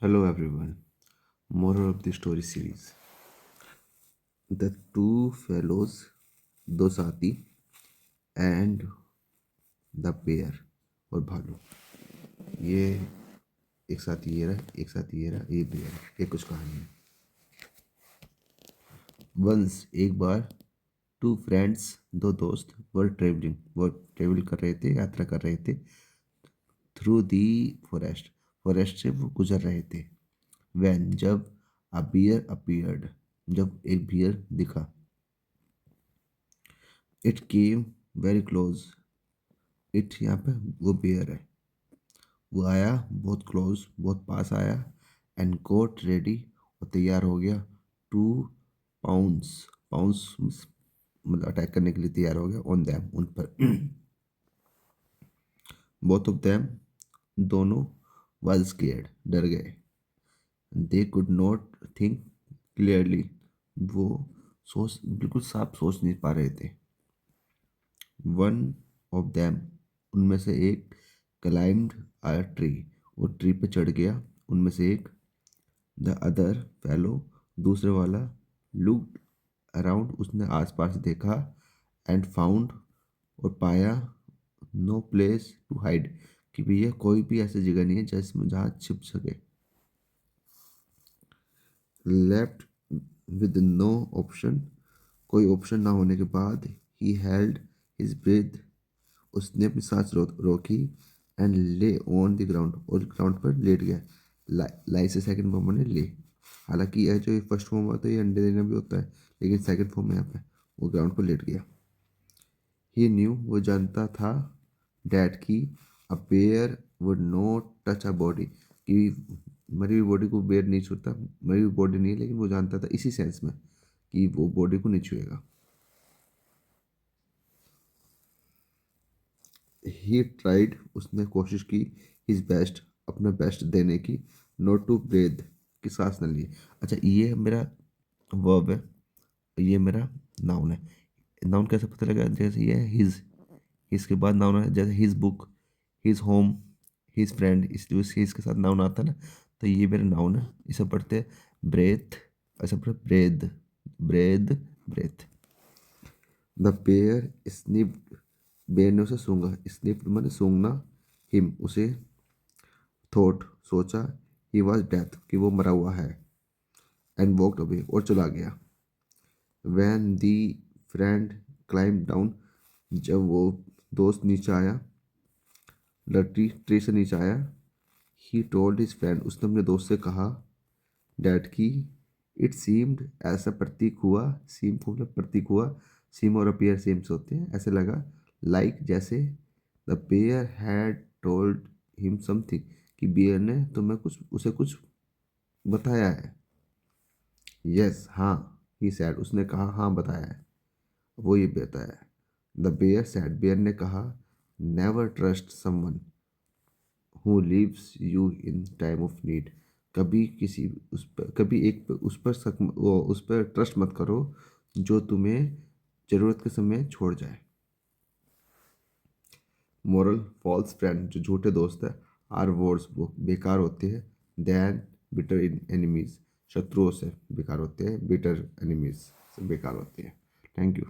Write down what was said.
Hello everyone. Moral of the story series. The two fellows, दो साथी and the bear और भालू. ये एक साथी ये रहा, एक साथी ये रहा, ये bear. ये कुछ कहानी है. Once एक बार two friends दो दोस्त were traveling वो ट्रेवल कर रहे थे यात्रा कर रहे थे through the forest से वो गुजर रहे थे. When जब a bear appeared जब एक बियर दिखा. It came very close. It यहाँ पे वो बेयर है. वो आया बहुत क्लोज बहुत पास आया एंड गोट रेडी और तैयार हो गया टू पाउंस. पाउंस मतलब अटैक करने के लिए तैयार हो गया ऑन दैम उन पर. बोथ ऑफ दैम दोनों वाज स्केर्ड डर गए. They could not think clearly वो सोच बिल्कुल साफ सोच नहीं पा रहे थे. वन ऑफ देम उनमें से एक क्लाइम्ड अ ट्री वो ट्री पे चढ़ गया उनमें से एक. द अदर फेलो दूसरे वाला लुक्ड अराउंड उसने आसपास देखा एंड फाउंड और पाया नो प्लेस टू हाइड कि भैया कोई भी ऐसी जगह नहीं है जिसमें जहाँ छिप सके. लेफ्ट विद नो ऑप्शन कोई ऑप्शन ना होने के बाद ही हेल्ड हिज ब्रेथ उसने अपनी सांस रोकी एंड ले ऑन द ग्राउंड और ग्राउंड पर लेट गया. लाई से सेकंड फॉर्म में ले. हालांकि यह जो फर्स्ट फॉर्म होता है ये अंडे देना भी होता है लेकिन सेकंड फॉर्म में यहाँ पे वो ग्राउंड पर लेट गया. ही न्यू वो जानता था डैट की a bear would not touch a body कि मरी हुई बॉडी को बेयर नहीं छूता. मरी हुई बॉडी नहीं लेकिन वो जानता था इसी सेंस में कि वो बॉडी को नहीं छुएगा. ही ट्राइड उसने कोशिश की हिज बेस्ट अपना बेस्ट देने की. नॉट टू ब्रेथ कि सांस न लिए. अच्छा ये मेरा वर्ब है. ये मेरा नाउन है. नाउन कैसे पता लगा जैसे ये है हिज. इसके बाद नाउन है जैसे his book his home his friend इसलिए उस हिज के साथ नाउन आता है ना. तो ये मेरा नाउन है. इसे पढ़ते हैं ब्रेथ. ऐसा पढ़ते breathe breathe breath. The pair snipped bear ने उसे सूंघा. स्निप्ड माने सूंघना. हिम उसे. थॉट सोचा. ही वॉज डेथ कि वो मरा हुआ है. एंड वॉकड अवे और चला गया. वैन दी फ्रेंड क्लाइम डाउन जब वो दोस्त नीचे आया द ट्री से नीचे आया. ही टोल्ड हिज फ्रेंड उसने अपने दोस्त से कहा डैट की इट सीम्ड ऐसा प्रतीक हुआ. सीम को मतलब प्रतीक हुआ. सीम और अपीयर सेम से होते हैं. ऐसे लगा लाइक जैसे the bear had told him something कि बियर ने तुम्हें कुछ उसे कुछ बताया है. यस हाँ. ही सैड उसने कहा हाँ बताया है. वो ये बताया है. द बेयर सैड बेयर ने कहा never trust someone who leaves you in time of need. कभी किसी उस पर कभी एक पे- उस पर उस पर ट्रस्ट मत करो जो तुम्हें ज़रूरत के समय छोड़ जाए. मोरल फॉल्स फ्रेंड जो झूठे दोस्त है आर वर्ड्स वो बेकार होते हैं दैन बिटर एनिमीज शत्रुओं से बेकार होते हैं. बिटर एनिमीज से बेकार होते हैं. Thank you.